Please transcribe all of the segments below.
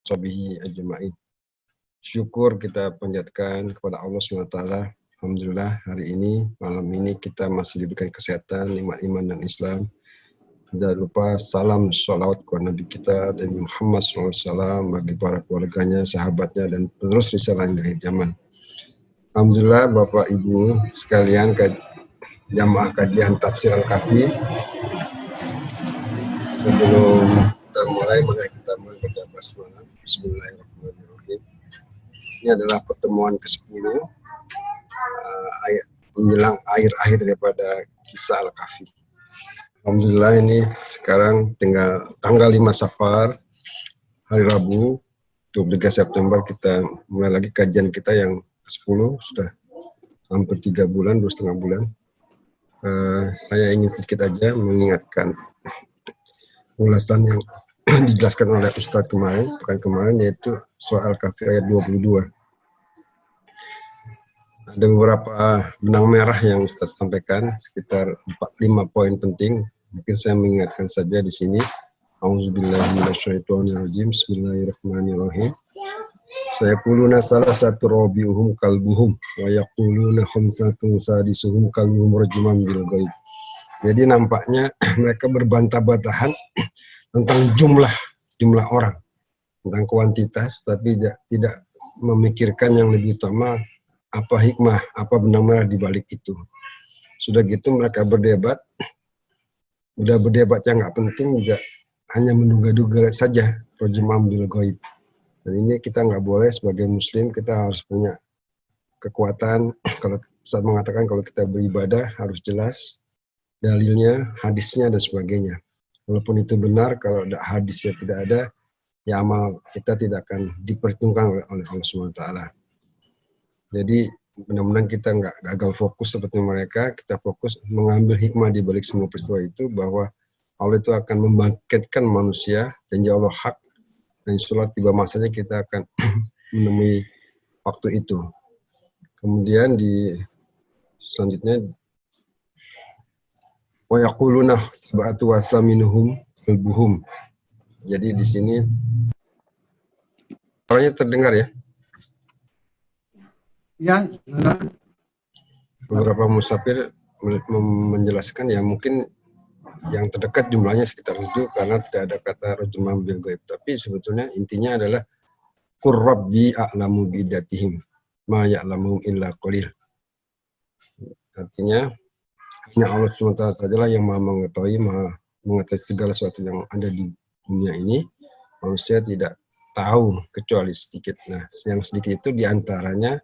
sahbihi ajma'in. Syukur kita panjatkan kepada Allah SWT. Alhamdulillah hari ini, malam ini kita masih diberikan kesehatan, nikmat iman dan Islam. Tidak lupa salam sholawat kepada Nabi kita dan Muhammad SAW bagi para keluarganya, sahabatnya, dan penerus risalah hingga akhir zaman. Alhamdulillah Bapak Ibu sekalian, jamaah kajian tafsir Al-Kahfi. Sebelum kita mulai, mari kita membaca basmalah. Bismillahirrahmanirrahim. Ini adalah pertemuan ke-10 menjelang akhir-akhir daripada kisah Al-Kahfi. Alhamdulillah ini sekarang tinggal tanggal 5 Safar, hari Rabu, 23 September kita mulai lagi kajian kita yang ke-10, sudah hampir 3 bulan, 2,5 bulan. Saya ingin sedikit aja mengingatkan ulasan yang dijelaskan oleh Ustadz pekan kemarin, yaitu soal Al-Kahfi ayat 22. Ada beberapa benang merah yang Ustadz sampaikan, sekitar 4-5 poin penting. Mungkin saya mengingatkan saja di sini. Auzubillahi minasyaitonirrajim. Bismillahirrahmanirrahim. Sayaquluna salasatu rabi'uhum kalbuhum wa yaquluna khamsatun sadisuhum kalbuhum rajman bil ghaib. Jadi nampaknya mereka berbantah-bantahan tentang jumlah orang, tentang kuantitas, tapi tidak memikirkan yang lebih utama, apa hikmah, apa benar-benar di balik itu. Sudah gitu mereka berdebat, udah berdebat yang nggak penting juga hanya menduga-duga saja, rajman bil ghaib. Dan ini kita nggak boleh sebagai muslim, kita harus punya kekuatan. Kalau saat mengatakan kalau kita beribadah harus jelas dalilnya, hadisnya, dan sebagainya. Walaupun itu benar, kalau hadisnya tidak ada, ya amal kita tidak akan diperhitungkan oleh Allah SWT. Jadi mudah-mudahan kita nggak gagal fokus seperti mereka, kita fokus mengambil hikmah di balik semua peristiwa itu, bahwa Allah itu akan membangkitkan manusia, janji Allah hak, dan insya tiba masanya kita akan menemui waktu itu. Kemudian di selanjutnya, wa yaquluna sab'atu wasaminuhum kalbuhum. Jadi di sini suaranya terdengar ya? Ya, beberapa musafir menjelaskan ya mungkin yang terdekat jumlahnya sekitar 7 karena tidak ada kata rajman bil ghaib. Tapi sebetulnya intinya adalah qur rabbi a'lamu bidatihim ma ya'lamuhum illa qalil. Artinya hanya Allah SWT sajalah yang maha mengetahui segala sesuatu yang ada di dunia ini. Manusia tidak tahu kecuali sedikit. Nah, yang sedikit itu diantaranya,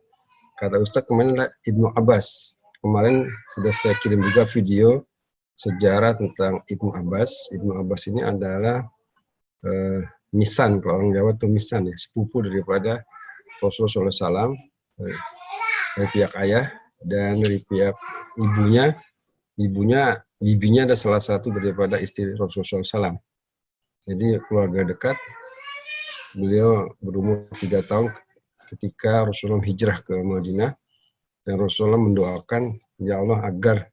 kata Ustadz kemarin adalah Ibnu Abbas. Kemarin sudah saya kirim juga video sejarah tentang Ibnu Abbas. Ibnu Abbas ini adalah misan, kalau orang Jawa itu misan ya, sepupu daripada Rasulullah SAW, dari pihak ayah, dan dari pihak bibinya ada salah satu daripada istri Rasulullah SAW. Jadi keluarga dekat. Beliau berumur 3 tahun ketika Rasulullah hijrah ke Madinah, dan Rasulullah mendoakan, ya Allah agar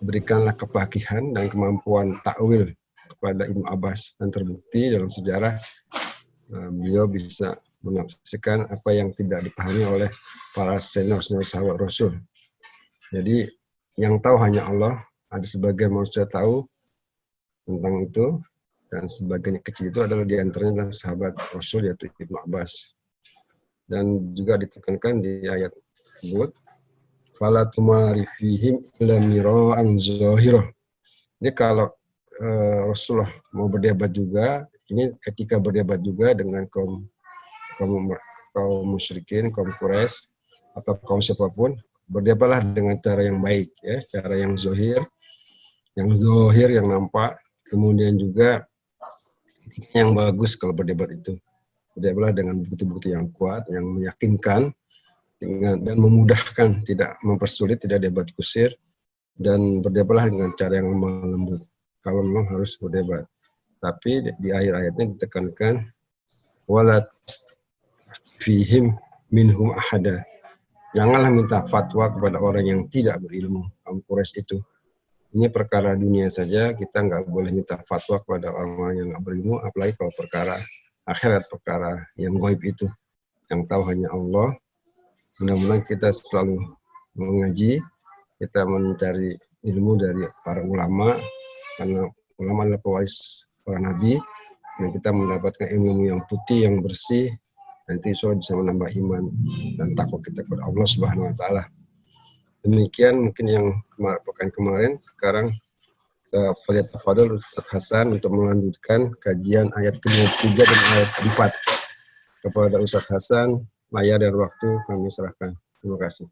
berikanlah kepakihan dan kemampuan takwil kepada Ibnu Abbas, dan terbukti dalam sejarah beliau bisa menafsirkan apa yang tidak dipahami oleh para senior sahabat Rasul. Jadi yang tahu hanya Allah, ada sebagian manusia tahu tentang itu, dan sebagian kecil itu adalah diantaranya adalah sahabat Rasul, yaitu Ibnu Abbas. Dan juga ditekankan di ayat tersebut, fala tumari fihim illa mira'an zahirah. Jadi kalau Rasulullah mau berdebat juga, ini etika berdebat juga dengan kaum musyrikin, kaum Quraisy, atau kaum siapapun, berdebatlah dengan cara yang baik, ya, cara yang zahir, yang nampak. Kemudian juga yang bagus kalau berdebat itu, berdebatlah dengan bukti-bukti yang kuat, yang meyakinkan, dan memudahkan, tidak mempersulit, tidak debat kusir, dan berdebatlah dengan cara yang lemah lembut kalau memang harus berdebat. Tapi di akhir ayatnya ditekankan, wala fihim minhum ahada. Janganlah minta fatwa kepada orang yang tidak berilmu. Kaum Quraisy itu. Ini perkara dunia saja, kita nggak boleh minta fatwa kepada orang-orang yang nggak berilmu, apalagi kalau perkara akhirat, perkara yang gaib itu. Yang tahu hanya Allah. Mudah-mudahan kita selalu mengaji, kita mencari ilmu dari para ulama, karena ulama adalah pewaris para nabi, dan kita mendapatkan ilmu yang putih, yang bersih, nanti insya Allah bisa menambah iman dan takwa kita kepada Allah Subhanahu Wa Taala. Demikian mungkin yang pekan kemarin. Sekarang Fadil Ustaz Hasan untuk melanjutkan kajian ayat ke-23 dan ayat ke-4. Kepada Ustaz Hasan, layar dan waktu kami serahkan. Terima kasih.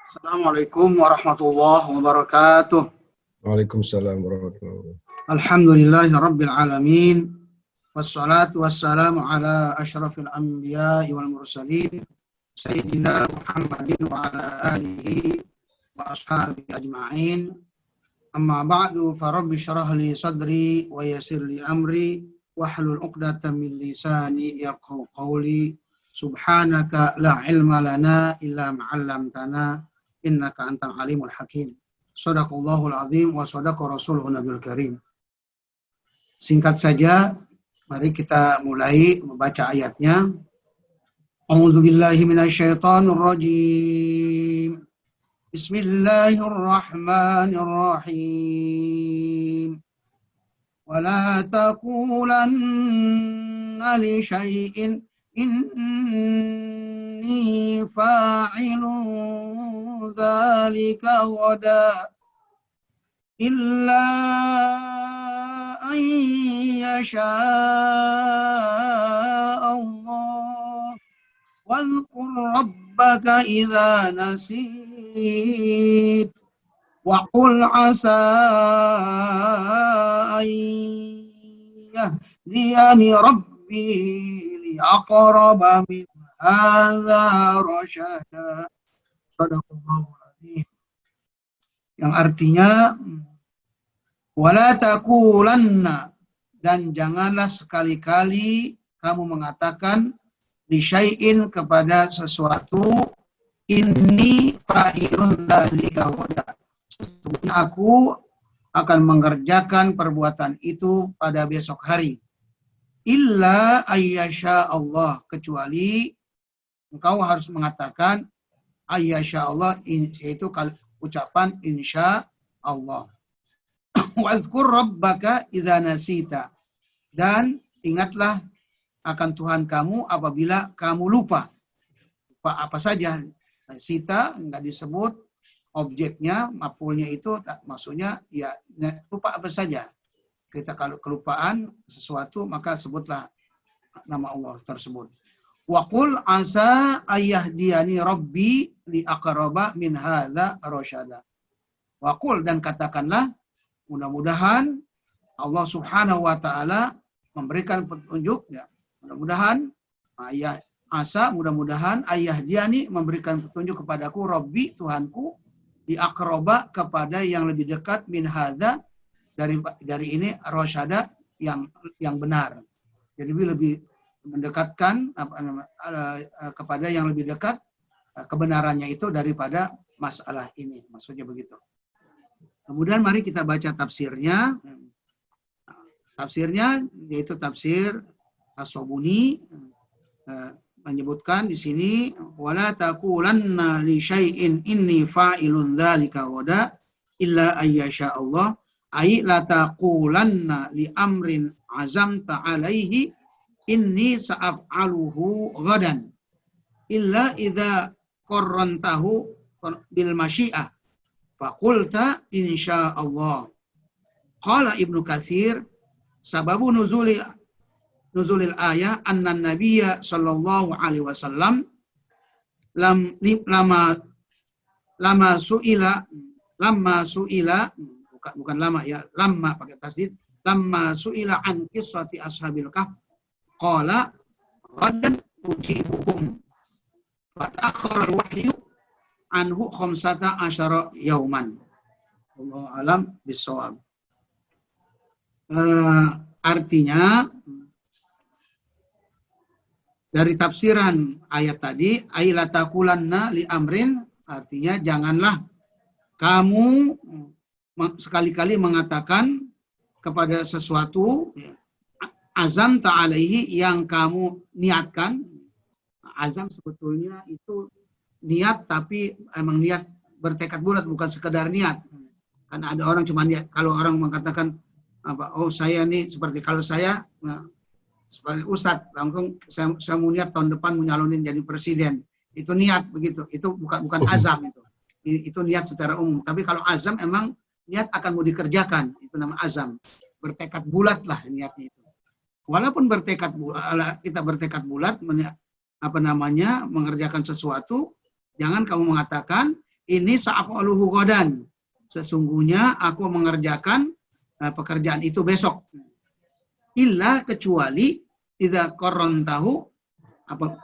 Assalamualaikum warahmatullahi wabarakatuh. Waalaikumsalam warahmatullahi wabarakatuh. Alhamdulillahi rabbil alamin. Wassalatu wassalamu ala asyrafil anbiya'i wal mursalin. Sayyidina Muhammadin wa ala alihi wa ashabihi ajma'in. Amma ba'du, farabbi syarah li sadri wa yassir li amri wahlul 'uqdatam min lisani yafqahu qawli. Subhanaka la ilma lana illa ma 'allamtana innaka antal alimul hakim. Shadaqallahul azim wa shadaqa rasuluhu nabiyul karim. Singkat saja, mari kita mulai membaca ayatnya. A'udzubillahi minasyaitonir rajim. Bismillahirrahmanirrahim. Wala taqulanna li syai'in inni fa'ilun dzalika ghadan illa an yasha Allah wadhkur rabbaka idza nasit wa qul asa an yahdiyani rabbi liaqraba min hadza rasyada. Shadaqallahul azim. Yang artinya wala taqulanna, dan janganlah sekali-kali kamu mengatakan li syai'in, kepada sesuatu, inni fa'ilun dzalika ghadan, sesungguhnya aku akan mengerjakan perbuatan itu pada besok hari. Illa ayyasha Allah, kecuali engkau harus mengatakan ayyasha Allah, yaitu ucapan insya Allah. Wazkur rabbaka idza nasita, dan ingatlah akan Tuhan kamu apabila kamu lupa. Lupa apa saja. Nasita enggak disebut objeknya, maf'ulnya itu maksudnya ya lupa apa saja. Kita kalau kelupaan sesuatu maka sebutlah nama Allah tersebut. Wa qul asa ayyahdiyani rabbi li aqraba min hadza rasyada. Wa qul, dan katakanlah, mudah-mudahan Allah Subhanahu wa taala memberikan petunjuk, ya. Mudah-mudahan mudah-mudahan ayyahdiyani memberikan petunjuk kepadaku, Rabbi, Tuhanku, di aqraba, kepada yang lebih dekat, min hadza, dari ini, rasyada, yang benar. Jadi lebih mendekatkan kepada yang lebih dekat kebenarannya itu daripada masalah ini. Maksudnya begitu. Kemudian mari kita baca tafsirnya. Tafsirnya yaitu tafsir As-Sobuni, menyebutkan di sini wala taqulanna li syai'in inni fa'ilun dzalika ghadan illa ayyasha Allah, ay la taqulanna li amrin azamta alaihi inni sa'af'aluhu ghadan illa idza qarrantahu bil masyiah faqulta insya Allah. Qala Ibnu Katsir, sababu nuzulil ayah anna nabiyya sallallahu alaihi wasallam lama su'ila bukan lama ya, lama pakai tasdid, lama su'ila an qissati ashabil kahf qala ghadan ujibuhum fa ta'akhkhara al-wahyu anhu 15 yauman. Wallahu alam bissawab. Artinya dari tafsiran ayat tadi, aila taqulanna li amrin, artinya janganlah kamu sekali-kali mengatakan kepada sesuatu, ya, azam ta'alaihi, yang kamu niatkan. Azam sebetulnya itu niat, tapi emang niat bertekad bulat, bukan sekedar niat. Karena ada orang cuma niat. Kalau orang mengatakan apa, oh saya nih seperti kalau saya sebagai ustadz langsung saya mau niat tahun depan menyalonin jadi presiden, itu niat begitu. Itu bukan azam itu. Itu niat secara umum. Tapi kalau azam emang niat akan mau dikerjakan, itu nama azam. Bertekad bulat lah niatnya itu. Walaupun kita bertekad bulat mengerjakan sesuatu, jangan kamu mengatakan ini sa'af'aluhu ghadan. Sesungguhnya aku mengerjakan pekerjaan itu besok. Illa, kecuali tidak tahu,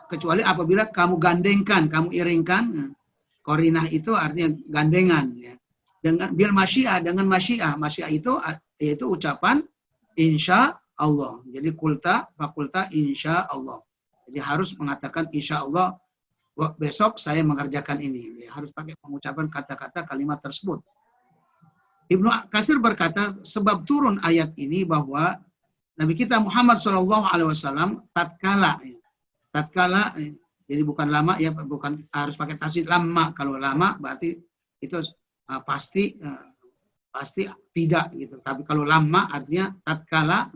kecuali apabila kamu gandengkan, kamu iringkan. Korinah itu artinya gandengan, ya. Dengan bil masyiah, dengan masyiah. Masyiah itu yaitu ucapan insya Allah. Jadi fakulta insya Allah. Jadi harus mengatakan insya Allah besok saya mengerjakan ini. Harus pakai pengucapan kata-kata kalimat tersebut. Ibnu Katsir berkata, sebab turun ayat ini bahwa Nabi kita Muhammad SAW tatkala, jadi bukan lama, ya, bukan harus pakai tasdid lama. Kalau lama berarti itu pasti tidak gitu. Tapi kalau lama artinya tatkala,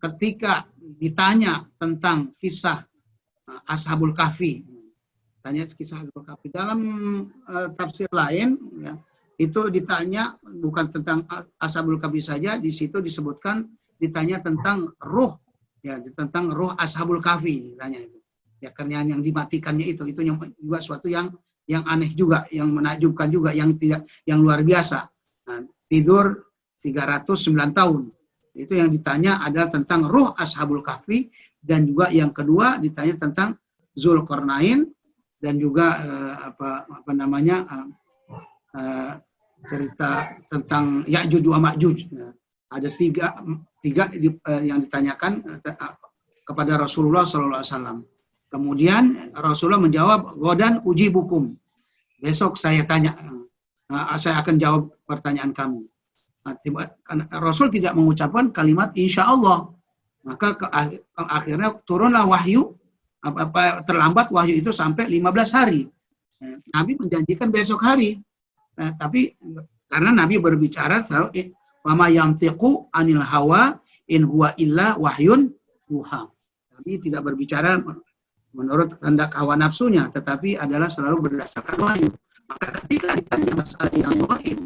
ketika ditanya tentang kisah Ashabul Kahfi. Tanya kisah Ashabul Kahfi. Dalam tafsir lain, ya, itu ditanya bukan tentang Ashabul Kahfi saja, di situ disebutkan ditanya tentang ruh, ya, tentang ruh Ashabul Kahfi, ditanya itu. Ya, karena yang dimatikannya itu juga suatu yang aneh juga, yang menakjubkan juga, yang luar biasa. Nah, tidur 309 tahun. Itu yang ditanya adalah tentang ruh Ashabul Kahfi, dan juga yang kedua ditanya tentang Zulkarnain, dan juga cerita tentang Ya'juj wa Ma'juj. Ada tiga yang ditanyakan kepada Rasulullah SAW. Kemudian Rasulullah menjawab, "Ghadan ujibukum." Besok saya tanya, saya akan jawab pertanyaan kamu. Rasul tidak mengucapkan kalimat insya Allah. Maka akhirnya turunlah wahyu, terlambat wahyu itu sampai 15 hari. Nabi menjanjikan besok hari. Tapi karena Nabi berbicara selalu, "Wa ma yantiqu anil hawa in huwa illa wahyun yuha." Nabi tidak berbicara menurut kehendak hawa nafsunya, tetapi adalah selalu berdasarkan wahyu. Maka ketika ditanya masalah yang gaib,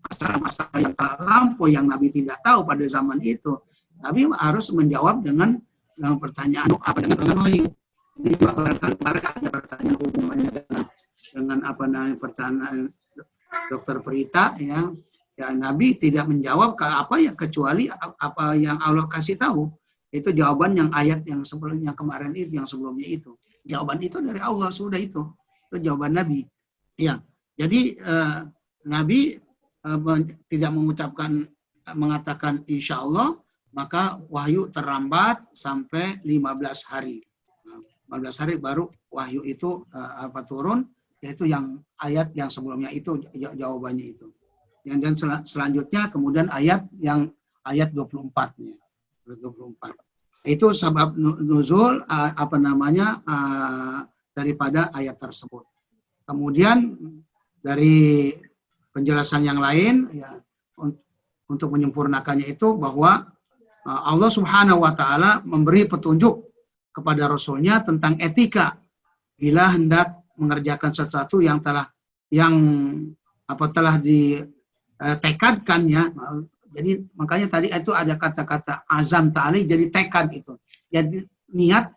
masalah-masalah yang terlampau yang Nabi tidak tahu pada zaman itu, Nabi harus menjawab dengan pertanyaan dengan wahyu. Ini juga barangkali ada pertanyaan hubungannya dengan pertanyaan Dokter Prita, ya. Ya, Nabi tidak menjawab kecuali apa yang Allah kasih tahu. Itu jawaban yang ayat yang sebelumnya kemarin itu, yang sebelumnya itu. Jawaban itu dari Allah, sudah itu. Itu jawaban Nabi. Ya. Jadi Nabi tidak mengatakan insya Allah, maka wahyu terlambat sampai 15 hari. 15 hari baru wahyu itu turun, yaitu yang ayat yang sebelumnya itu jawabannya itu. Dan selanjutnya kemudian ayat 24-nya. 24. Itu sebab nuzul daripada ayat tersebut. Kemudian dari penjelasan yang lain, ya, untuk menyempurnakannya itu bahwa Allah Subhanahu wa taala memberi petunjuk kepada Rasulnya tentang etika bila hendak mengerjakan sesuatu yang telah ditekadkannya. Jadi makanya tadi itu ada kata-kata azam ta'ali, jadi tekad itu. Jadi niat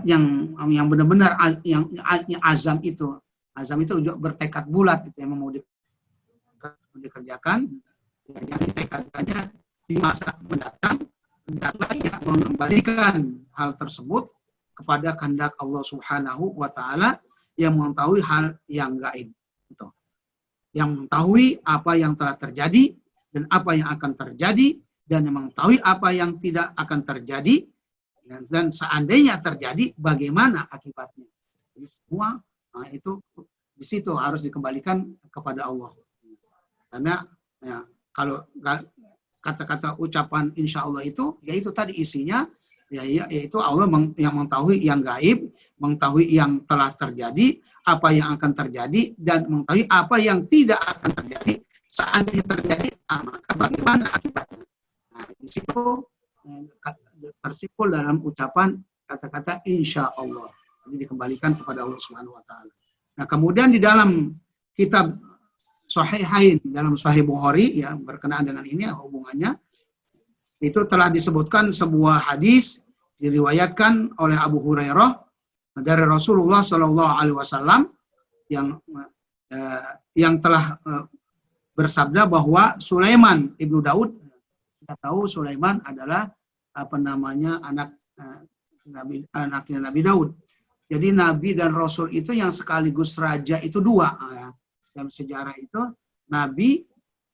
yang benar-benar yang azam itu. Azam itu juga bertekad bulat itu yang mau dikerjakan. Ya, jadi tekadkannya di masa mendatang hendaklah ya mengembalikan hal tersebut kepada kehendak Allah Subhanahu wa taala yang mengetahui hal yang gaib. Gitu. Yang mengetahui apa yang telah terjadi dan apa yang akan terjadi, dan mengetahui apa yang tidak akan terjadi, dan seandainya terjadi bagaimana akibatnya. Jadi semua itu di situ harus dikembalikan kepada Allah. Karena Ya, kalau kata-kata ucapan insya Allah itu, yaitu tadi isinya, yaitu Allah yang mengetahui yang gaib, mengetahui yang telah terjadi, apa yang akan terjadi, dan mengetahui apa yang tidak akan terjadi. Seandainya terjadi, maka bagaimana akibatnya. Nah, di situ tersimpul dalam ucapan kata-kata insya Allah. Ini dikembalikan kepada Allah Subhanahu Wa Taala. Nah, kemudian di dalam kitab Sahihain, dalam Sahih Bukhari, ya, berkenaan dengan ini hubungannya, itu telah disebutkan sebuah hadis diriwayatkan oleh Abu Hurairah dari Rasulullah Shallallahu Alaihi Wasallam yang telah bersabda bahwa Sulaiman ibnu Daud, kita tahu Sulaiman adalah anaknya Nabi Daud. Jadi Nabi dan Rasul itu yang sekaligus raja itu dua. Dalam sejarah itu Nabi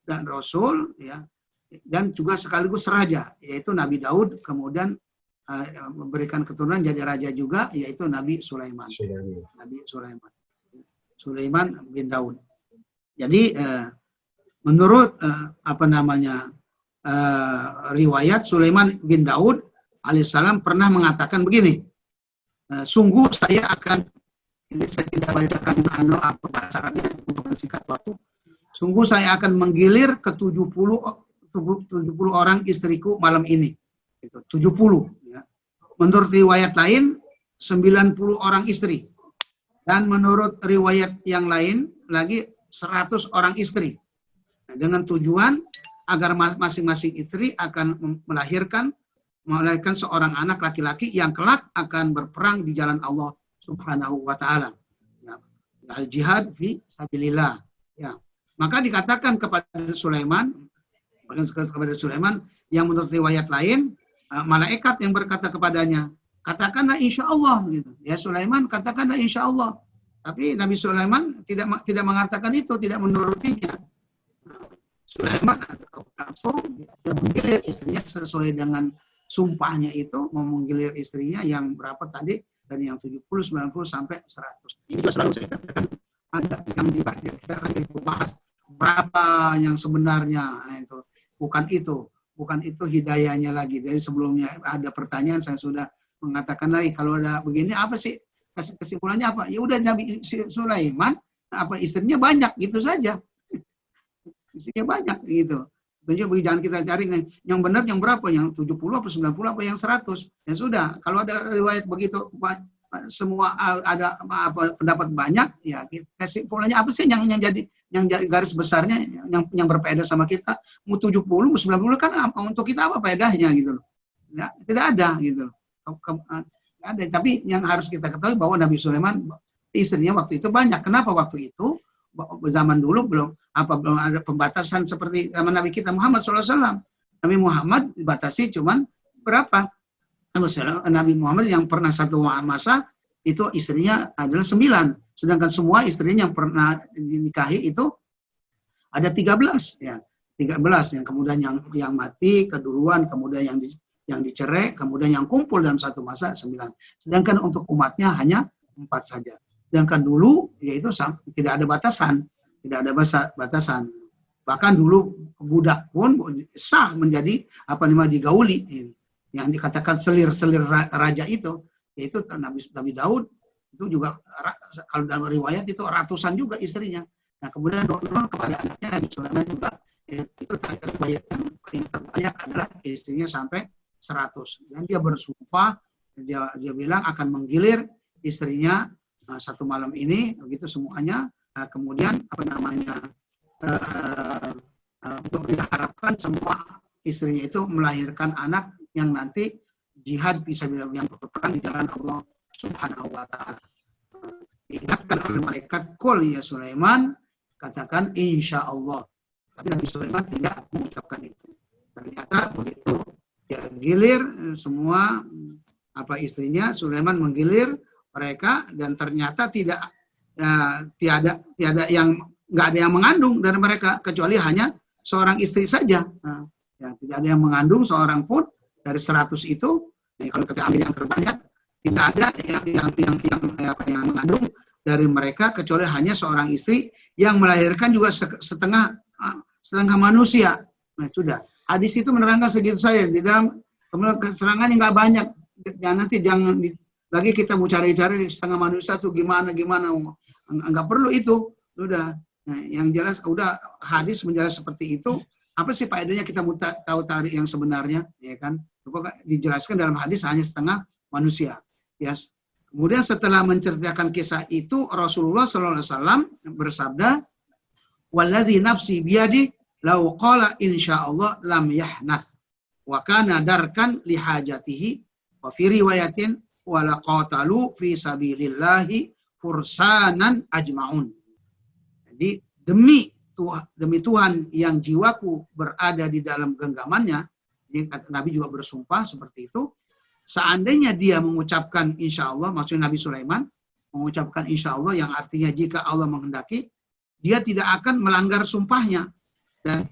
dan Rasul, ya, dan juga sekaligus raja, yaitu Nabi Daud, kemudian memberikan keturunan jadi raja juga, yaitu Nabi Sulaiman. Nabi Sulaiman bin Daud. Jadi menurut riwayat Sulaiman bin Daud alaihissalam pernah mengatakan begini, sungguh saya akan, ini saya tidak bacakan apa bahasa Arabnya untuk singkat waktu. Sungguh saya akan menggilir ke 70 orang istriku malam ini. Itu 70. Ya. Menurut riwayat lain 90 orang istri. Dan menurut riwayat yang lain lagi 100 orang istri. Nah, dengan tujuan agar masing-masing istri akan melahirkan seorang anak laki-laki yang kelak akan berperang di jalan Allah Subhanahu wa Ta'ala. Ya. Al-jihad fi sabilillah. Ya. Maka dikatakan kepada Sulaiman yang menurut riwayat lain, malaikat yang berkata kepadanya, katakanlah insya Allah. Gitu. Ya Sulaiman, katakanlah insya Allah. Tapi Nabi Sulaiman tidak mengatakan itu, tidak menurutinya. Sulaiman langsung menggilir istrinya sesuai dengan sumpahnya itu, menggilir istrinya yang berapa tadi, dari yang 70, 90 sampai 100. Ini juga selalu saya katakan, ada yang juga kita lagi bahas berapa yang sebenarnya, itu bukan itu hidayahnya lagi. Dari sebelumnya ada pertanyaan, saya sudah mengatakan lagi, kalau ada begini apa sih kesimpulannya apa? Ya udah Nabi Sulaiman istrinya banyak, gitu saja. Istrinya banyak gitu. Tentunya jangan kita cari yang benar yang berapa, yang 70 apa 90 apa yang 100. Ya sudah, kalau ada riwayat begitu semua ada pendapat banyak, ya kesimpulannya apa sih yang jadi garis besarnya yang berbeda sama kita, mau 70 mau 90 kan untuk kita apa bedanya gitu loh. Ya, tidak ada gitu loh. Ada, tapi yang harus kita ketahui bahwa Nabi Sulaiman istrinya waktu itu banyak. Kenapa waktu itu? Zaman dulu belum ada pembatasan seperti zaman Nabi kita Muhammad SAW. Nabi Muhammad dibatasi cuman berapa? Nabi Muhammad yang pernah satu masa itu istrinya adalah 9. Sedangkan semua istrinya yang pernah dinikahi itu ada 13. Ya, 13 yang kemudian yang mati keduluan, kemudian yang dicerai, kemudian yang kumpul dalam satu masa 9. Sedangkan untuk umatnya hanya 4 saja. Sedangkan dulu yaitu tidak ada batasan, batasan. Bahkan dulu budak pun sah menjadi digauli, yang dikatakan selir-selir raja itu, yaitu Nabi Daud itu juga kalau dalam riwayat itu ratusan juga istrinya. Nah kemudian turun kepada anaknya Nabi Sulaiman juga, itu riwayat yang paling terbanyak adalah istrinya sampai 100. Dan dia bersumpah, dia bilang akan menggilir istrinya satu malam ini, begitu semuanya. Kemudian untuk diharapkan semua istrinya itu melahirkan anak yang nanti jihad bisa bilang yang berperang di jalan Allah Subhanahu wa Ta'ala. Diingatkan oleh malaikat, qul ya Sulaiman, katakan insya Allah. Tapi Nabi Sulaiman tidak mengucapkan itu. Ternyata begitu dia gilir semua istrinya, Sulaiman menggilir mereka, dan ternyata tiada yang nggak ada yang mengandung dari mereka kecuali hanya seorang istri saja. Ya, tidak ada yang mengandung seorang pun dari 100 itu. Kalau kita ambil yang terbanyak, tidak ada yang mengandung dari mereka kecuali hanya seorang istri yang melahirkan juga setengah setengah manusia. Nah, sudah. Hadis itu menerangkan segitu saja. Di dalam keterangannya nggak banyak. Jangan lagi kita mau cari-cari setengah manusia tuh gimana. Nggak perlu itu. Udah. Nah, yang jelas udah hadis menjelaskan seperti itu. Apa sih faedahnya kita mau tahu tarik yang sebenarnya, ya kan? Dijelaskan dalam hadis hanya setengah manusia. Ya. Kemudian setelah menceritakan kisah itu, Rasulullah SAW bersabda, "Walladzi nafsi biyadi, lau qala insyaallah lam yahnath, wa kana darkan lihajatihi, wa fi riwayatin wa laqatalu fi sabilillahi fursanan ajma'un." Jadi demi Tuhan yang jiwaku berada di dalam genggamannya, Nabi juga bersumpah seperti itu, seandainya dia mengucapkan insya Allah, maksudnya Nabi Sulaiman, mengucapkan insya Allah yang artinya jika Allah menghendaki, dia tidak akan melanggar sumpahnya, dan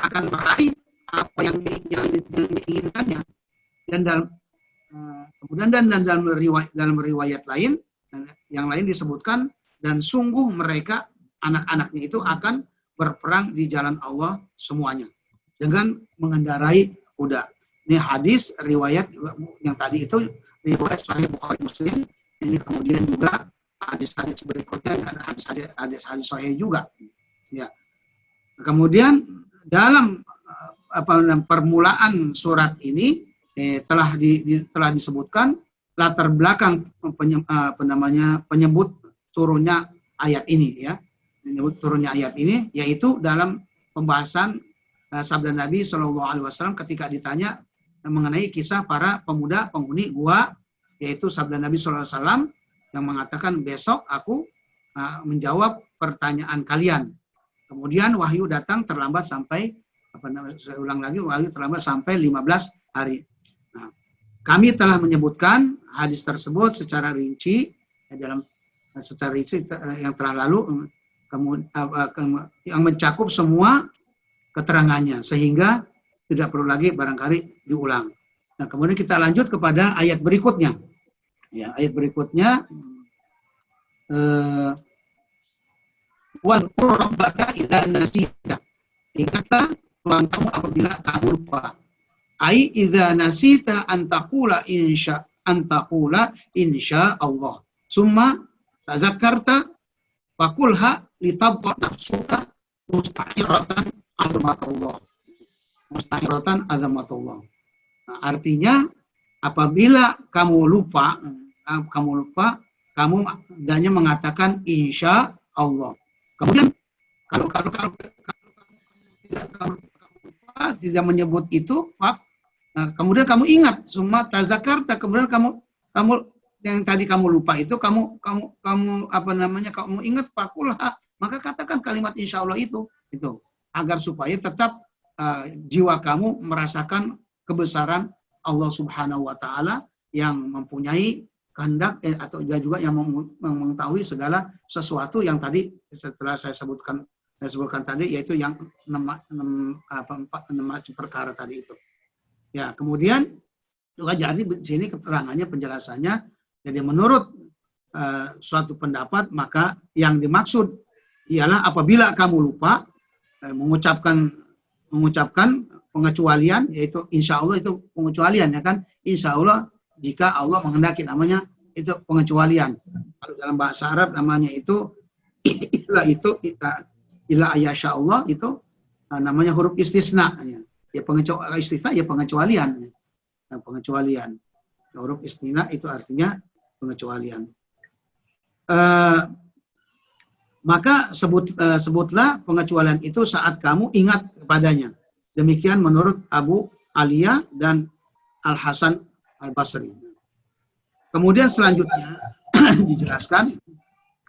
akan meraih apa yang diinginkannya. Dan kemudian dalam riwayat lain, yang lain disebutkan, dan sungguh mereka, anak-anaknya itu akan berperang di jalan Allah semuanya dengan mengendarai kuda. Ini hadis riwayat yang tadi itu riwayat Sahih Bukhari Muslim. Ini kemudian juga hadis-hadis berikutnya ada hadis-hadis Sahih juga. Ya. Kemudian dalam permulaan surat ini telah disebutkan latar belakang penyebut turunnya ayat ini, ya. Menyebut turunnya ayat ini, yaitu dalam pembahasan sabda Nabi SAW ketika ditanya mengenai kisah para pemuda penghuni gua, yaitu sabda Nabi SAW yang mengatakan, besok aku menjawab pertanyaan kalian. Kemudian wahyu datang terlambat sampai, saya ulang lagi, wahyu terlambat sampai 15 hari. Nah, kami telah menyebutkan hadis tersebut secara rinci yang telah lalu, yang mencakup semua keterangannya, sehingga tidak perlu lagi barangkali diulang. Nah, kemudian kita lanjut kepada ayat berikutnya. Ya, ayat berikutnya, wadhkur rabbaka idza nasita. Ingatlah Tuhan kamu apabila kamu lupa. Ai idza nasita antaqula insya Allah. Summa tazakkarta fakulha litabqa nafsuka musta'iratan azamatullah. Musta'iratan azamatullah. Nah, artinya apabila kamu lupa, kamu hanya mengatakan insya Allah. Kemudian kalau tidak menyebut itu, kemudian kamu ingat, summa tazakarta, kemudian kamu yang tadi kamu lupa itu, kamu ingat, fakulha, maka katakan kalimat insya Allah itu agar supaya tetap jiwa kamu merasakan kebesaran Allah Subhanahu wa Ta'ala yang mempunyai kehendak atau juga yang mengetahui segala sesuatu yang tadi setelah saya sebutkan tadi, yaitu yang 6 perkara tadi itu. Ya, kemudian juga jadi di sini keterangannya, penjelasannya. Jadi menurut suatu pendapat, maka yang dimaksud ialah apabila kamu lupa mengucapkan pengecualian, yaitu insya Allah itu pengecualian, ya kan? Insya Allah jika Allah menghendaki, namanya itu pengecualian. Kalau dalam bahasa Arab namanya itu ila ayasya Allah, itu namanya huruf istisna. Ya pengecualian. Nah, pengecualian. Huruf istisna itu artinya pengecualian. Maka sebutlah pengecualian itu saat kamu ingat kepadanya. Demikian menurut Abu Aliyah dan Al-Hasan Al-Basri. Kemudian selanjutnya dijelaskan,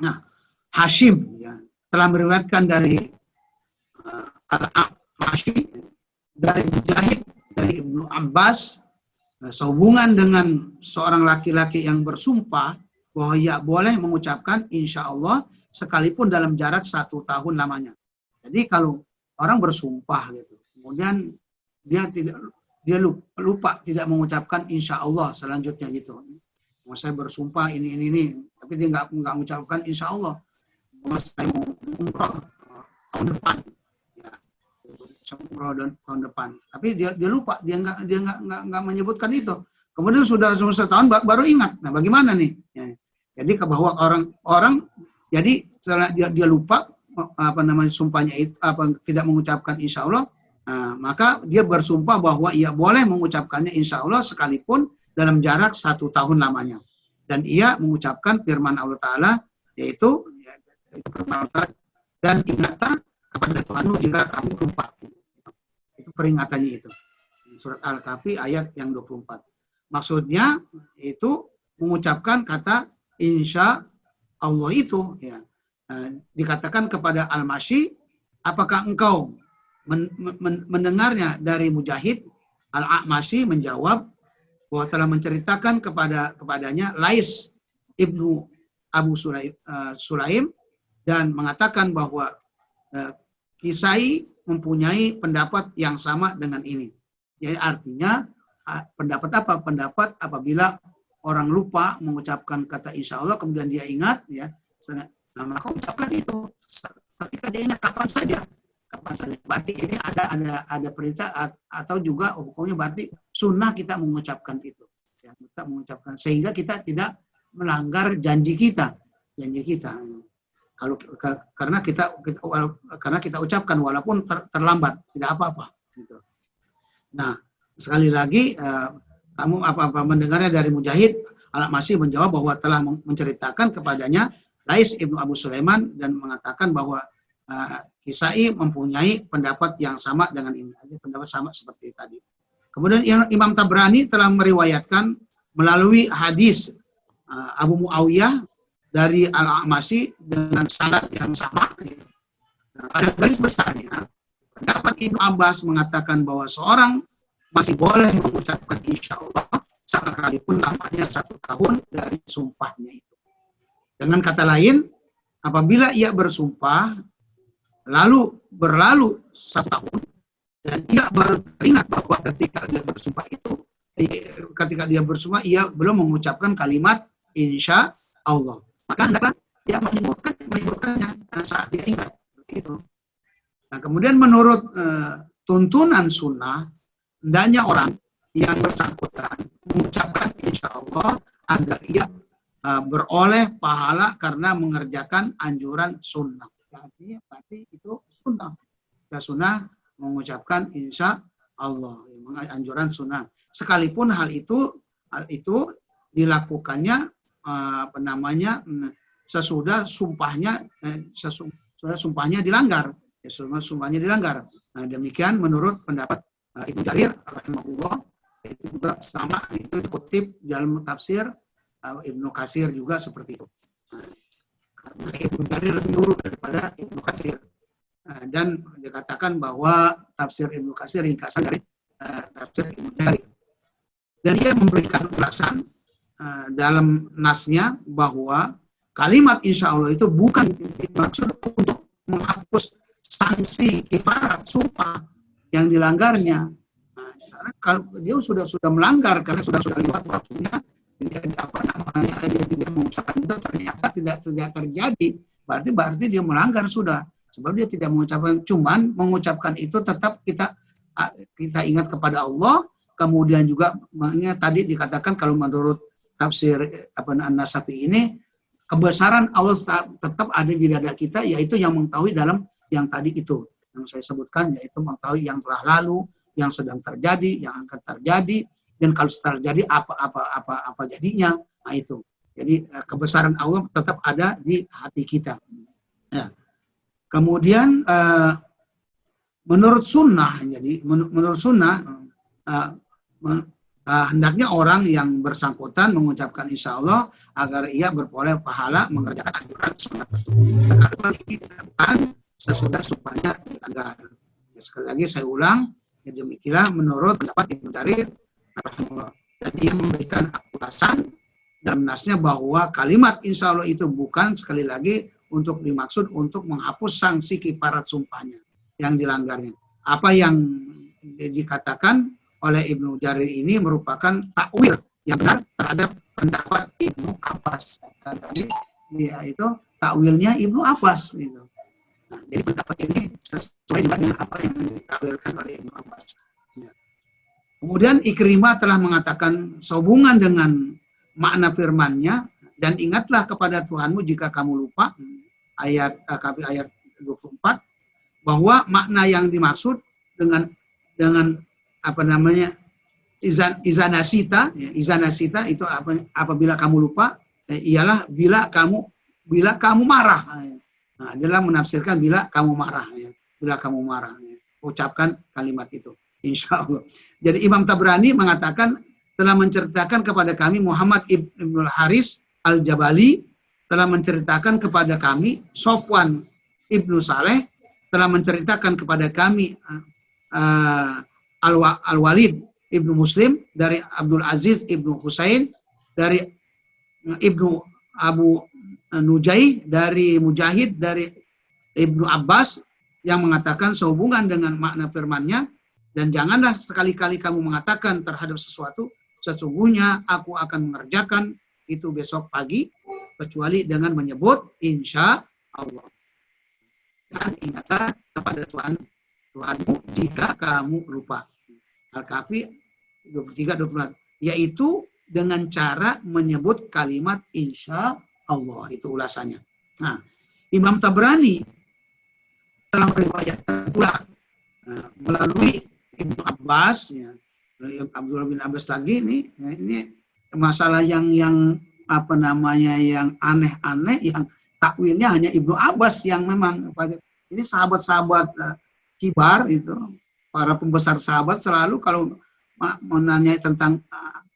nah, Hashim ya, telah meriwayatkan dari Al-A'mashi, dari Mujahid, dari Ibnu Abbas, sehubungan dengan seorang laki-laki yang bersumpah bahwa ia boleh mengucapkan insya Allah sekalipun dalam jarak 1 tahun lamanya. Jadi kalau orang bersumpah gitu, kemudian dia lupa tidak mengucapkan insya Allah selanjutnya gitu. Mau saya bersumpah ini, tapi dia nggak mengucapkan insya Allah. Mau saya mau umrah tahun depan, ya. tapi dia lupa, dia nggak menyebutkan itu. Kemudian sudah setahun baru ingat. Nah, bagaimana nih? Ya. Jadi bahwa orang jadi setelah dia lupa sumpahnya itu tidak mengucapkan insya Allah, maka dia bersumpah bahwa ia boleh mengucapkannya insya Allah sekalipun dalam jarak 1 tahun lamanya. Dan ia mengucapkan firman Allah Ta'ala, yaitu firman Allah Ta'ala, dan ingatlah kepada Tuhanmu jika kamu lupa. Itu peringatannya itu. Surat Al-Kahfi ayat yang 24. Maksudnya itu mengucapkan kata insya Allah itu. Ya. Dikatakan kepada Al-Masyi, apakah engkau mendengarnya dari Mujahid? Al-Masyi menjawab bahwa telah menceritakan kepadanya Lais ibnu Abu Sulaim dan mengatakan bahwa Kisai mempunyai pendapat yang sama dengan ini. Jadi artinya pendapat apa? Pendapat apabila orang lupa mengucapkan kata insya Allah kemudian dia ingat, ya, nah, maka ucapkan itu ketika dia ingat kapan saja. Berarti ini ada perintah atau juga hukumnya berarti sunnah kita mengucapkan itu. Ya, kita mengucapkan sehingga kita tidak melanggar janji kita. Karena kita ucapkan walaupun terlambat, tidak apa-apa. Gitu. Nah, sekali lagi kamu mendengarnya dari Mujahid, Al-Masyi menjawab bahwa telah menceritakan kepadanya Lais ibnu Abu Sulaiman dan mengatakan bahwa Kisai mempunyai pendapat yang sama dengan ini, pendapat sama seperti tadi. Kemudian Imam Tabrani telah meriwayatkan melalui hadis Abu Muawiyah dari Al-A'masyi dengan sanad yang sama. Pada garis besarnya, pendapat Ibnu Abbas mengatakan bahwa seorang masih boleh mengucapkan insya Allah sekalipun lamanya 1 tahun dari sumpahnya itu. Dengan kata lain, apabila ia bersumpah lalu berlalu 1 tahun dan ia baru teringat bahwa ketika dia bersumpah ia belum mengucapkan kalimat insya Allah, maka hendaklah dia menyebutkannya saat dia ingat. Begitu. Nah, kemudian menurut tuntunan sunnah, hendaknya orang yang bersangkutan mengucapkan insya Allah agar ia beroleh pahala karena mengerjakan anjuran sunnah. Artinya berarti itu sunnah. Kita sunnah mengucapkan insya Allah, anjuran sunnah. Sekalipun hal itu dilakukannya sesudah sumpahnya dilanggar. Sumpahnya dilanggar. Nah, demikian menurut pendapat Ibnu Jarir rahimahullah, itu juga sama, itu dikutip dalam tafsir Ibnu Katsir juga seperti itu. Karena Ibnu Jarir lebih dulu daripada Ibnu Katsir. Dan dikatakan bahwa tafsir Ibnu Katsir ringkasan dari tafsir Ibnu Jarir. Dan dia memberikan ulasan dalam nasnya bahwa kalimat insya Allah itu bukan dimaksud untuk menghapus sanksi kifarat sumpah yang dilanggarnya. Karena kalau dia sudah melanggar karena sudah lewat waktunya, dia tidak mengucapkan itu ternyata tidak terjadi, berarti dia melanggar sudah. Sebab dia tidak mengucapkan, cuman mengucapkan itu tetap kita ingat kepada Allah. Kemudian juga tadi dikatakan kalau menurut tafsir An-Nasafi ini, kebesaran Allah tetap ada di dada kita, yaitu yang mengetahui dalam yang tadi itu yang saya sebutkan, yaitu mengetahui yang telah lalu, yang sedang terjadi, yang akan terjadi, dan kalau terjadi apa jadinya. Nah, itu. Jadi kebesaran Allah tetap ada di hati kita. Ya. Kemudian menurut sunnah, hendaknya orang yang bersangkutan mengucapkan insya Allah agar ia beroleh pahala mengerjakan anjuran sunnah tersebut sesudah sumpahnya dilanggar. Ya, sekali lagi saya ulang, ya demikianlah menurut pendapat Ibnu Jarir rahimahullah. Dan dia memberikan ulasan dalam nasnya bahwa kalimat insya Allah itu bukan sekali lagi untuk dimaksud untuk menghapus sanksi kifarat sumpahnya yang dilanggarnya. Apa yang dikatakan oleh Ibnu Jarir ini merupakan takwil yang benar terhadap pendapat Ibnu Abbas. Jadi yaitu takwilnya Ibnu Abbas gitu. Nah, jadi pendapat ini sesuai dengan apa yang ditakwilkan oleh Ibnu Abbas. Ya. Kemudian Ikrimah telah mengatakan sehubungan dengan makna firman-Nya, dan ingatlah kepada Tuhanmu jika kamu lupa, ayat 24, bahwa makna yang dimaksud dengan apa namanya izanasita, ya, izanasita itu apabila kamu lupa, ialah bila kamu marah. Nah, adalah menafsirkan bila kamu marah, ya. Bila kamu marah, ya. Ucapkan kalimat itu, insya Allah. Jadi Imam Tabrani mengatakan telah menceritakan kepada kami Muhammad ibn Haris al-Jabali, telah menceritakan kepada kami Sofwan ibnu Saleh, telah menceritakan kepada kami Al-Walid ibnu Muslim dari Abdul Aziz ibnu Husain, dari ibnu Abu Nujai, dari Mujahid, dari Ibnu Abbas, yang mengatakan sehubungan dengan makna firman-Nya, dan janganlah sekali-kali kamu mengatakan terhadap sesuatu, sesungguhnya aku akan mengerjakan itu besok pagi, kecuali dengan menyebut insya Allah. Dan ingatlah kepada Tuhanmu jika kamu lupa. Al-Kahfi 23-24, yaitu dengan cara menyebut kalimat insya Allah. Itu ulasannya. Nah, Imam Tabrani telah meriwayatkan pula melalui Ibnu Abbas, ya, Abdullah bin Abbas lagi ini masalah yang apa namanya yang aneh-aneh, yang takwilnya hanya Ibnu Abbas yang memang ini sahabat-sahabat kibar itu, para pembesar sahabat selalu kalau menanya tentang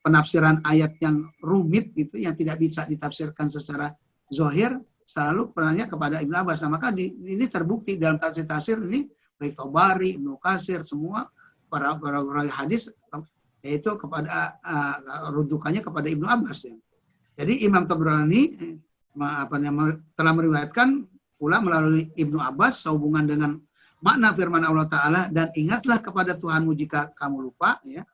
penafsiran ayat yang rumit itu, yang tidak bisa ditafsirkan secara zahir, selalu penanya kepada Ibnu Abbas. Nah, maka ini terbukti dalam tafsir ini, baik Tabari, Ibnu Katsir, semua para hadis, yaitu kepada rujukannya kepada Ibnu Abbas. Ya. Jadi Imam Tabrani telah meriwayatkan pula melalui Ibnu Abbas sehubungan dengan makna firman Allah Ta'ala, dan ingatlah kepada Tuhanmu jika kamu lupa. Ya.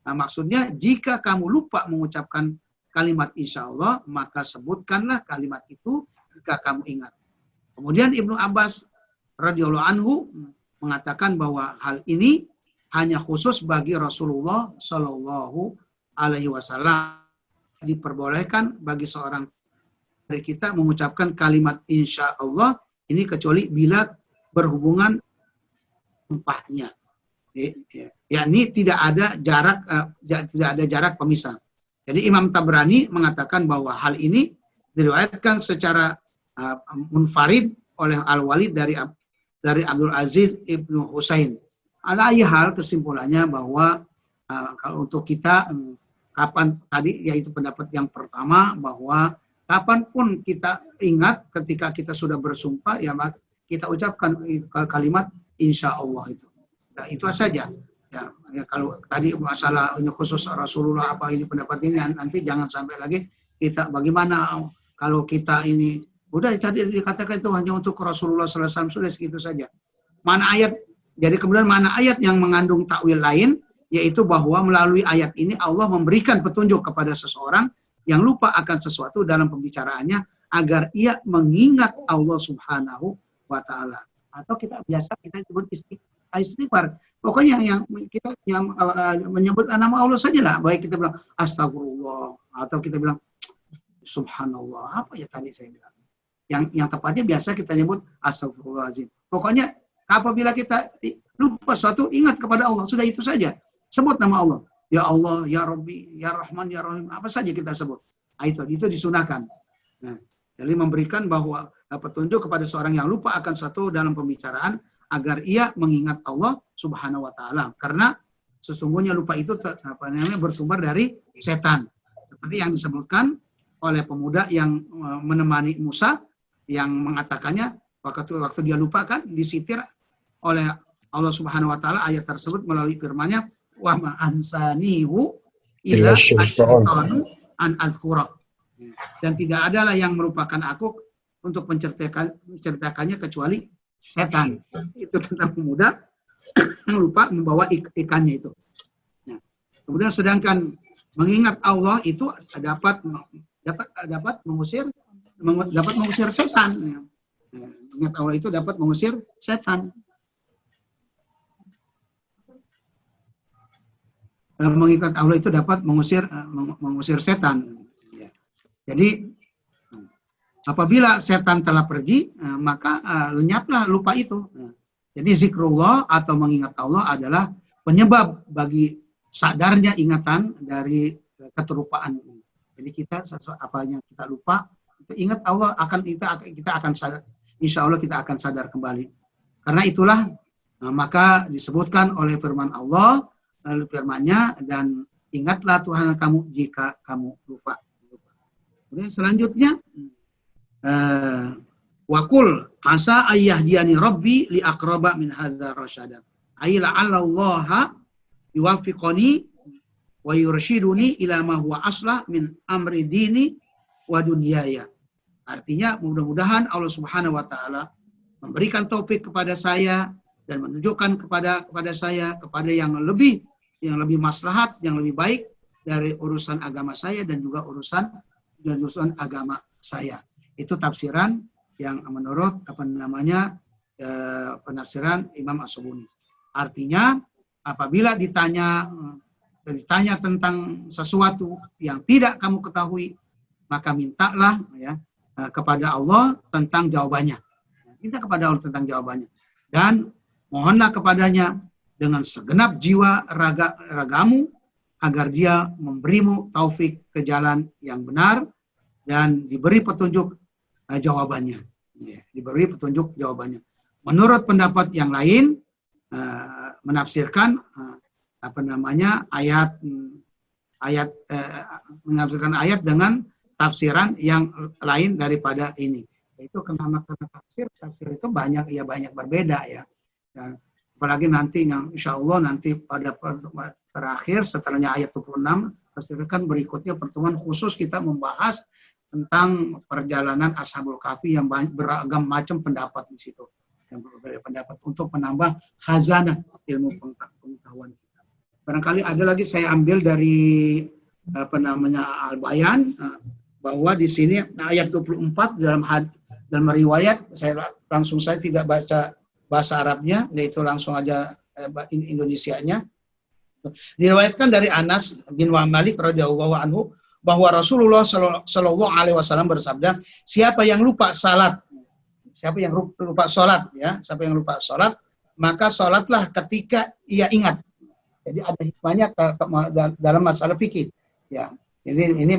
Nah, maksudnya jika kamu lupa mengucapkan kalimat insya Allah, maka sebutkanlah kalimat itu jika kamu ingat. Kemudian Ibnu Abbas radhiyallahu anhu mengatakan bahwa hal ini hanya khusus bagi Rasulullah Shallallahu Alaihi Wasallam. Diperbolehkan bagi seorang dari kita mengucapkan kalimat insya Allah ini kecuali bila berhubungan sumpahnya, yakni tidak ada jarak pemisah. Jadi Imam Tabrani mengatakan bahwa hal ini diriwayatkan secara munfarid oleh Al-Walid dari Abdul Aziz ibnu Husain. Ala ayyi hal, kesimpulannya bahwa kalau untuk kita kapan tadi, yaitu pendapat yang pertama, bahwa kapanpun kita ingat ketika kita sudah bersumpah, ya kita ucapkan kalimat insya Allah itu. Nah, itu saja. Ya, kalau tadi masalah ini khusus Rasulullah apa ini pendapat ini, nanti jangan sampai lagi kita bagaimana kalau kita ini udah tadi dikatakan itu hanya untuk Rasulullah SAW, sudah segitu saja. Mana ayat? Jadi kemudian mana ayat yang mengandung takwil lain, yaitu bahwa melalui ayat ini Allah memberikan petunjuk kepada seseorang yang lupa akan sesuatu dalam pembicaraannya agar ia mengingat Allah Subhanahu wa Ta'ala. Atau kita sebut istighfar. Pokoknya yang kita menyebut nama Allah sajalah. Baik kita bilang astagfirullah atau kita bilang subhanallah. Apa ya tadi saya bilang? Yang tepatnya biasa kita nyebut astagfirullahaladzim. Pokoknya apabila kita lupa sesuatu, ingat kepada Allah. Sudah itu saja. Sebut nama Allah. Ya Allah, Ya Rabbi, Ya Rahman, Ya Rahim. Apa saja kita sebut. Nah, itu disunahkan. Nah, jadi memberikan bahwa petunjuk kepada seorang yang lupa akan satu dalam pembicaraan agar ia mengingat Allah Subhanahu wa Ta'ala. Karena sesungguhnya lupa itu bersumber dari setan. Seperti yang disebutkan oleh pemuda yang menemani Musa, yang mengatakannya waktu dia lupa kan disitir oleh Allah Subhanahu wa Ta'ala ayat tersebut melalui firman-Nya, wa ma ansanihu illa asyaitanu an azkura. Dan tidak adalah yang merupakan aku untuk menceritakannya kecuali setan. Itu tentang pemuda yang lupa membawa ikannya itu. Nah, kemudian sedangkan mengingat Allah itu dapat mengusir setan. Ingat Allah itu dapat mengusir setan. mengingat Allah itu dapat mengusir setan. Ya. Jadi apabila setan telah pergi, maka lenyaplah lupa itu. Jadi zikrullah atau mengingat Allah adalah penyebab bagi sadarnya ingatan dari keterlupaan. Jadi kita apa yang kita lupa, kita ingat Allah kita akan sadar, insya Allah kita akan sadar kembali. Karena itulah maka disebutkan oleh firman Allah, firman-Nya, dan ingatlah Tuhan kamu jika kamu lupa. Kemudian selanjutnya wakul asa ayyahdiani rabbi li aqraba min hadza rasyada. Ay la'allallaha yuwaffiqani wa yursyiduni ila ma huwa aslah min amri dini wa dunyaya. Artinya mudah-mudahan Allah Subhanahu wa taala memberikan taufik kepada saya dan menunjukkan kepada saya kepada yang lebih maslahat, yang lebih baik dari urusan agama saya dan juga urusan agama saya. Itu tafsiran yang menurut penafsiran Imam As-Subuni. Artinya apabila ditanya tentang sesuatu yang tidak kamu ketahui, maka mintalah ya kepada Allah tentang jawabannya. Minta kepada Allah tentang jawabannya dan mohonlah kepadanya dengan segenap jiwa ragamu agar dia memberimu taufik ke jalan yang benar dan diberi petunjuk jawabannya. Ya, diberi petunjuk jawabannya. Menurut pendapat yang lain menafsirkan menafsirkan ayat dengan tafsiran yang lain daripada ini. Itu karena tafsir itu banyak berbeda ya. Dan apalagi nanti yang insya Allah nanti pada terakhir setelahnya ayat 26 tafsirkan berikutnya pertemuan khusus kita membahas tentang perjalanan Ashabul Kahfi yang beragam macam pendapat di situ. Yang berbeda pendapat untuk menambah khazanah ilmu pengetahuan kita. Barangkali ada lagi saya ambil dari Al-Bayan bahwa di sini ayat 24 dalam riwayat saya tidak baca bahasa Arabnya, yaitu langsung aja Indonesianya. Diriwayatkan dari Anas bin Malik radhiyallahu anhu bahwa Rasulullah Shallallahu alaihi wasallam bersabda, siapa yang lupa salat, siapa yang lupa salat, maka salatlah ketika ia ingat. Jadi ada hikmahnya dalam masalah fikih. Ya, ini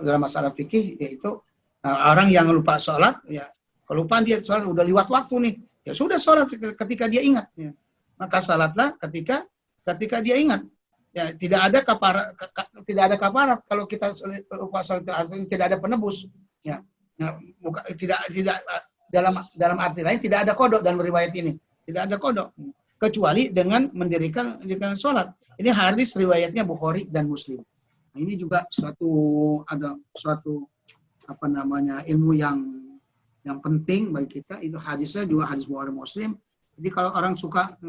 dalam masalah fikih yaitu orang yang lupa salat, ya kelupaan dia salat udah lewat waktu nih. Ya sudah sholat ketika dia ingat. Ya. Maka salatlah ketika dia ingat. Ya, tidak ada kafarat kalau kita lupa sholat itu tidak ada penebus. Ya. Nah, tidak dalam arti lain tidak ada kodok dalam riwayat ini. Tidak ada kodok kecuali dengan mendirikan sholat. Ini hadis riwayatnya Bukhari dan Muslim. Nah, ini juga suatu ilmu yang penting bagi kita. Itu hadisnya juga hadis Bukhari Muslim. Jadi kalau orang suka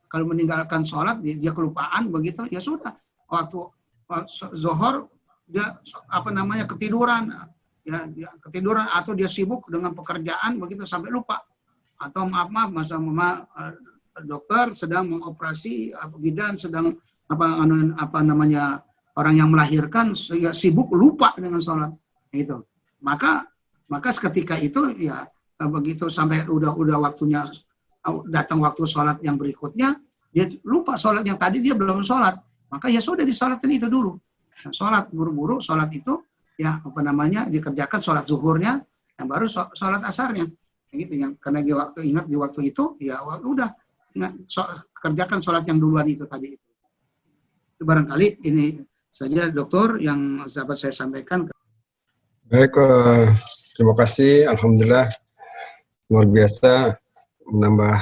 kalau meninggalkan sholat dia kelupaan begitu, ya sudah waktu zuhur dia ketiduran, ya dia ketiduran atau dia sibuk dengan pekerjaan begitu sampai lupa, atau maaf dokter sedang mengoperasi bidan, sedang orang yang melahirkan sibuk lupa dengan sholat itu, maka seketika itu ya begitu sampai udah waktunya datang waktu sholat yang berikutnya dia lupa sholat yang tadi dia belum sholat, maka ya sudah disolatin itu dulu. Nah, sholat buru-buru sholat itu ya dikerjakan sholat zuhurnya yang baru sholat asarnya gitu, yang karena di waktu itu ya udah kerjakan sholat yang duluan itu tadi. Itu barangkali ini saja dokter yang dapat saya sampaikan. Baik, terima kasih. Alhamdulillah luar biasa menambah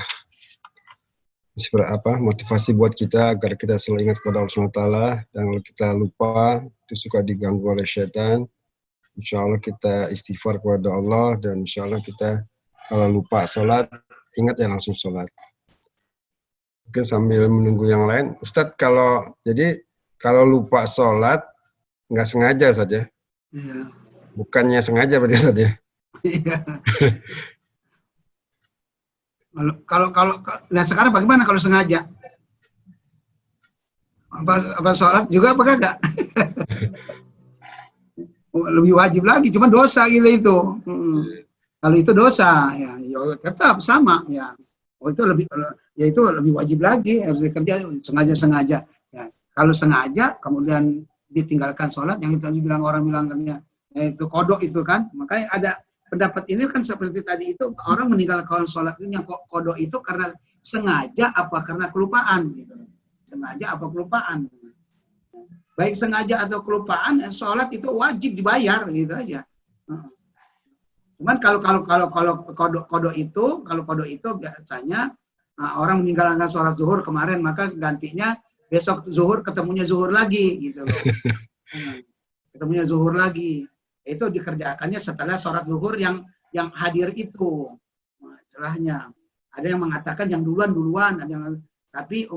motivasi buat kita agar kita selalu ingat kepada Allah SWT, dan kalau kita lupa itu suka diganggu oleh syaitan. Insya Allah kita istighfar kepada Allah, dan insya Allah kita kalau lupa sholat ingat ya langsung sholat. Oke, sambil menunggu yang lain, Ustadz, kalau lupa sholat nggak sengaja saja, Iya. Bukannya sengaja berarti Ustadz ya? Iya. Kalau nah sekarang bagaimana kalau sengaja? Apa sholat juga apa kagak? Lebih wajib lagi, cuma dosa gitu itu. Kalau itu dosa, ya tetap sama ya. Oh itu lebih, ya itu lebih wajib lagi, harus dikerja sengaja. Ya. Kalau sengaja kemudian ditinggalkan sholat, yang itu bilang orang bilang ya, itu kodok itu kan, makanya ada pendapat ini kan seperti tadi itu orang meninggalkan sholat itu yang kodok itu karena sengaja apa karena kelupaan gitu. Sengaja apa kelupaan. Baik sengaja atau kelupaan, sholat itu wajib dibayar gitu aja. Cuman kalau kodok itu biasanya orang meninggalkan sholat zuhur kemarin maka gantinya besok zuhur ketemunya zuhur lagi gitu loh. Ketemunya zuhur lagi. Itu dikerjakannya setelah sholat zuhur yang hadir itu. Celahnya. Ada yang mengatakan yang duluan, ada yang tapi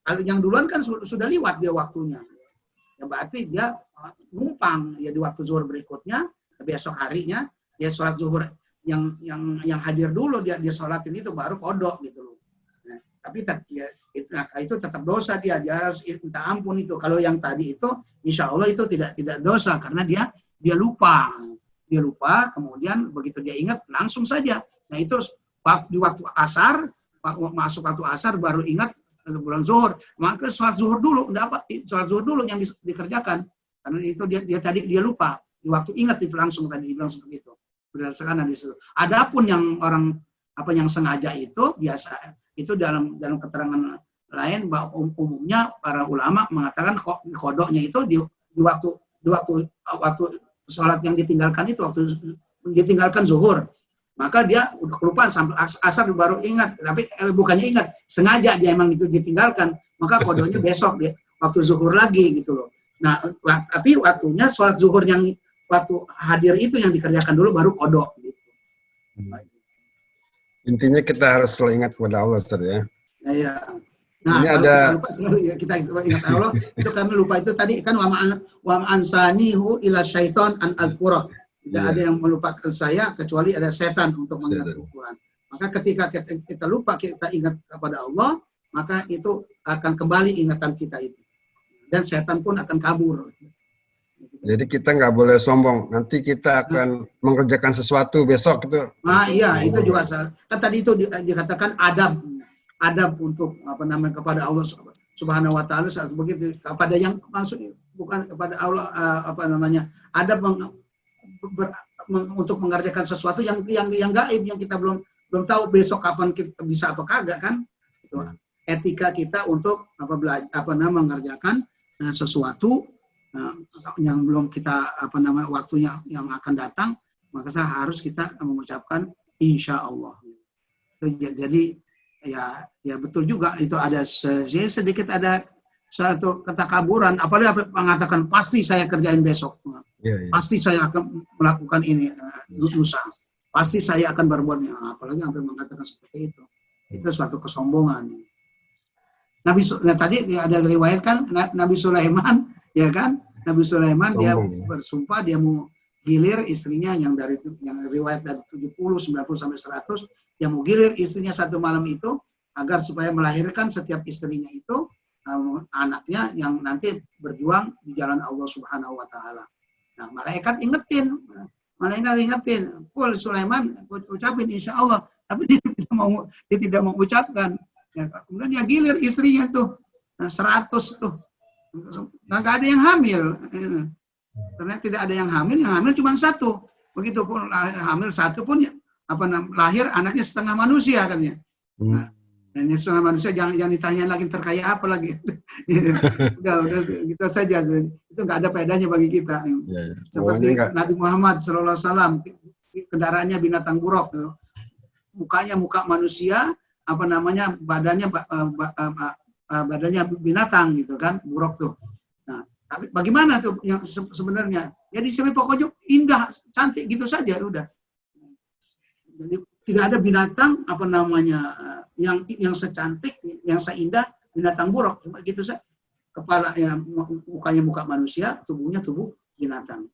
kalau yang duluan kan sudah lewat dia waktunya. Ya berarti dia numpang ya di waktu zuhur berikutnya, besok harinya dia sholat zuhur yang hadir dulu dia sholatin itu baru kodok gitu loh. Nah, tapi ya, itu tetap dosa dia harus minta ampun itu. Kalau yang tadi itu insya Allah itu tidak dosa karena dia lupa. Dia lupa, kemudian begitu dia ingat langsung saja. Nah itu di waktu asar, masuk waktu asar baru ingat bulan zuhur, maka sholat zuhur dulu, enggak apa, sholat zuhur dulu yang dikerjakan, karena itu dia lupa, di waktu ingat itu langsung tadi bilang seperti itu, berdasarkan hadis itu. Adapun yang orang yang sengaja itu biasa itu dalam keterangan lain bahwa umumnya para ulama mengatakan kodoknya itu di waktu sholat yang ditinggalkan itu waktu ditinggalkan zuhur. Maka dia udah kelupaan sampai asar baru ingat, tapi bukannya ingat, sengaja dia emang itu ditinggalkan, maka kodonya besok dia waktu zuhur lagi gitu loh. Nah, tapi waktunya sholat zuhur yang waktu hadir itu yang dikerjakan dulu baru kodok gitu. Intinya kita harus selalu ingat kepada Allah, Ustaz ya. Ya. Nah, ini kalau ada kita lupa selalu ya kita ingat Allah, itu karena lupa itu tadi kan wa ansanihu ila syaiton an azkurah. Tidak ada yang melupakan saya kecuali ada setan untuk mengingat Tuhan. Maka ketika kita lupa kita ingat kepada Allah, maka itu akan kembali ingatan kita itu. Dan setan pun akan kabur. Jadi kita nggak boleh sombong. Nanti kita akan mengerjakan sesuatu besok itu. Nah iya itu juga salah. Kan tadi itu dikatakan adab untuk kepada Allah Subhanahu Wa Taala saat begitu kepada yang maksudnya bukan kepada Allah adab untuk mengerjakan sesuatu yang gaib yang kita belum tahu besok kapan kita bisa apa kagak kan itu etika kita untuk mengerjakan sesuatu yang belum kita waktunya yang akan datang, maka harus kita mengucapkan insya Allah. Jadi ya betul juga itu ada sedikit ada satu ketakaburan, apalagi mengatakan pasti saya kerjain besok. Pasti saya akan melakukan ini lusa. Pasti saya akan berbuat ini. Apalagi sampai mengatakan seperti itu. Itu suatu kesombongan. Tadi ada riwayat kan Nabi Sulaiman, ya kan? Nabi Sulaiman dia bersumpah dia mau gilir istrinya yang riwayat dari 70, 90 sampai 100, dia mau gilir istrinya satu malam itu agar supaya melahirkan setiap istrinya itu anaknya yang nanti berjuang di jalan Allah Subhanahu Wa Taala. Nah, malaikat ingetin, kul Sulaiman ucapin insya Allah, tapi dia tidak mau ucapkan. Ya, kemudian dia gilir istrinya tuh 100 tuh, nggak ada yang hamil. Ternyata tidak ada yang hamil cuma satu. Begitu pun hamil satu pun lahir anaknya setengah manusia katanya. Nah, dan setengah manusia jangan ditanya lagi terkaya apa lagi. udah gitu saja. Itu nggak ada faedahnya bagi kita. Seperti Nabi Muhammad SAW, kendaraannya binatang buruk, mukanya muka manusia, badannya binatang gitu kan, buruk tuh. Nah, tapi bagaimana tuh yang sebenarnya? Ya di sini pokoknya indah, cantik gitu saja udah. Jadi tidak ada binatang yang secantik, yang seindah binatang buruk, cuma gitu saja. Kepala mukanya muka manusia, tubuhnya tubuh binatang.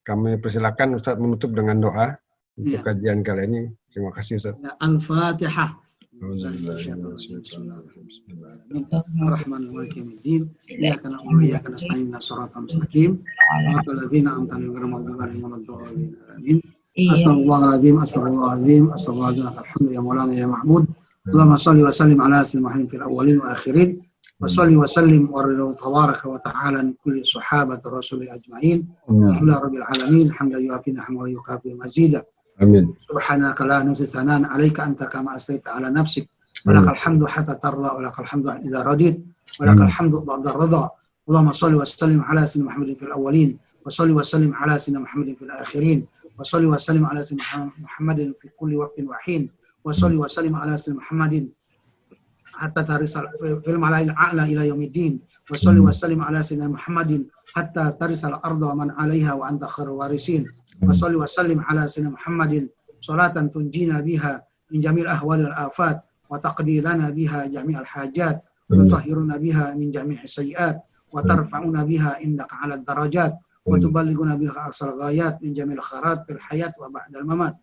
Kami persilakan Ustaz menutup dengan doa untuk kajian kali ini. Terima kasih Ustaz. Al-Fatihah. Bismillahirrahmanirrahim. Iyyaka na'budu wa iyyaka nasta'in shiratal mustaqim shiratal ladzina an'amta 'alaihim ghairil maghdubi 'alaihim waladdallin. Amin. Astaghfirullahaladzim, astaghfirullahaladzim, astaghfirullahaladzim, alhamdulillah ya maulana ya mahmud. Allahumma salli wa sallim ala sayyidina Muhammadin fil awwalin wa akhirin. Wa salli wa sallim wa ridha tabaraka wa ta'ala min kulli sahabati rasul ajma'in. Alhamdulillah rabbil alamin, hamdan yu'afina wa yukafi mazida. Amin. Subhanaka la nuhsi thanan 'alaika anta kama astaita 'ala nafsik. Wa lakal hamdu hatta tarda wa lakal hamdu idza radit wa lakal hamdu ba'da ridha. Allahumma salli wa sallim ala sayyidina Muhammadin fil awwalin wa salli wa sallim ala sayyidina Muhammadin fil akhirin. Wa salli wa sallim ala sayyidina Muhammadin fi kulli waqtin wa hin. Wa salli wa sallim ala sayyidina Muhammadin hatta tarisal fil mala'il a'la ila yaumiddin. Wa salli wa sallim ala sayyidina Muhammadin hatta tarisal arda wa man 'alaiha wa anta khairul warisin. Wa salli wa sallim ala sayyidina Muhammadin salatan tunjina biha min jamil ahwal wal afat wa taqdi lana biha jami'al hajat wa tutahhiruna biha min jami'is sayyi'at wa tarfa'una biha indaka 'alad darajat wa tuballighuna biha aqsal ghayat min jamil khairat fil hayat wa ba'dal mamat.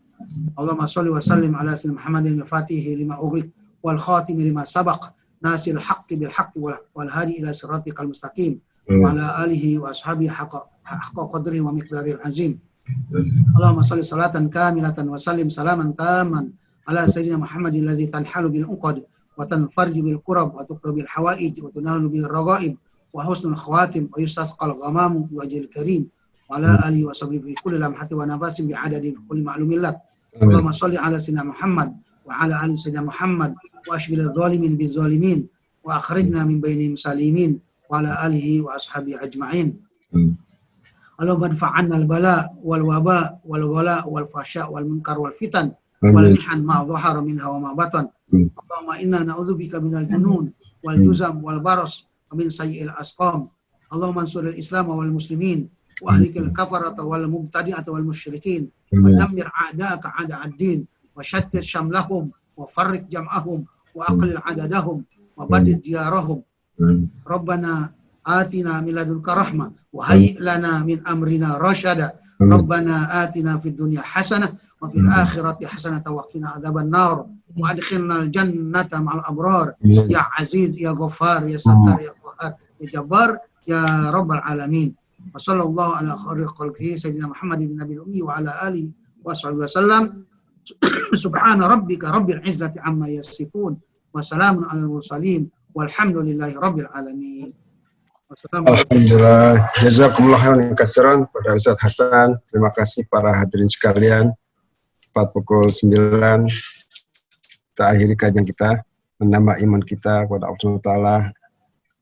Allahumma shalli wa sallim ala sayyidina Muhammadin al-fatihi lima ughliq wal khatimi lima sabaq nasiril haqqi bil haqqi wal hadi ila siratikal mustaqim wa ala alihi wa ashabihi haqqa qadri wa miqdaril azim. Allahumma shalli salatan kamilatan wa sallim salaman tamman ala sayyidina Muhammadin alladzi tanhalu bil uqad wa tanfarju bil kurab wa tuqda bil hawaij wa tunalu bil raghaib wa husnul khawatim wa yustasqal ghamamu bi wajhil karim wa ala alihi wa sahbihi fi kulli lamhati wa nafasin bi adadin kulli ma'lumin lak. Allahumma shalli ala sayyidina Muhammad wa ala ali sayyidina Muhammad wa ashghil adh-dhalimin biz zalimin wa akhrijna min bainihim salimin wa ala alihi wa ashabihi ajma'in. Allahumma adfa'anna al-bala wal waba wal wala wal fasha wal munkar wal fitan wal mihan ma dhahara minha wa ma batan. Allahumma inna na'udzubika minal junun wal juzam wal baras wa min sayyi'il asqam. Allahumma ansur al-islam wal muslimin wa ahlikil kafarata wal mubtadi'ata wal musyrikin wa dammir a'da'aka 'ada'ad-din wa shattit shamlahum wa farriq jam'ahum wa aqlil 'adadahum wa badid diyarahum. Rabbana atina min ladunka rahmah wa hayyi' lana min amrina rasyada. Rabbana atina fid dunya hasanah wa fil akhirati hasanah wa qina adzaban nar wa adkhilnal jannata ma'al abrar ya aziz ya ghaffar ya sattar ya qahhar ya jabbar ya rabbal alamin. Wa sallallahu ala khairil khalqihi sayyidina Muhammadin nabiyil ummi wa ala alihi wa sahbihi wasallam. Subhana rabbika rabbil izzati amma yasifun wa salamun alal mursalin walhamdulillahi rabbil alamin. Alhamdulillah, jazakumullah khairan katsiran pada Ustaz Hasan. Terima kasih para hadirin sekalian. 4:09 kita akhiri kajian kita, menambah iman kita kepada Allah Taala,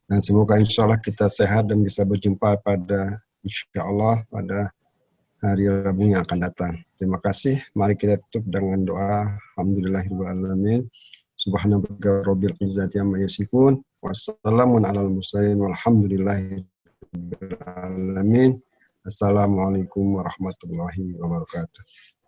dan semoga insya Allah kita sehat dan bisa berjumpa pada insya Allah pada hari Rabu yang akan datang. Terima kasih. Mari kita tutup dengan doa. Alhamdulillahirrahmanirrahim. Subhanallah rabbil izzati amma yasifun. Wassalamun alal mursalin walhamdulillahi rabbil alamin. Assalamualaikum warahmatullahi wabarakatuh.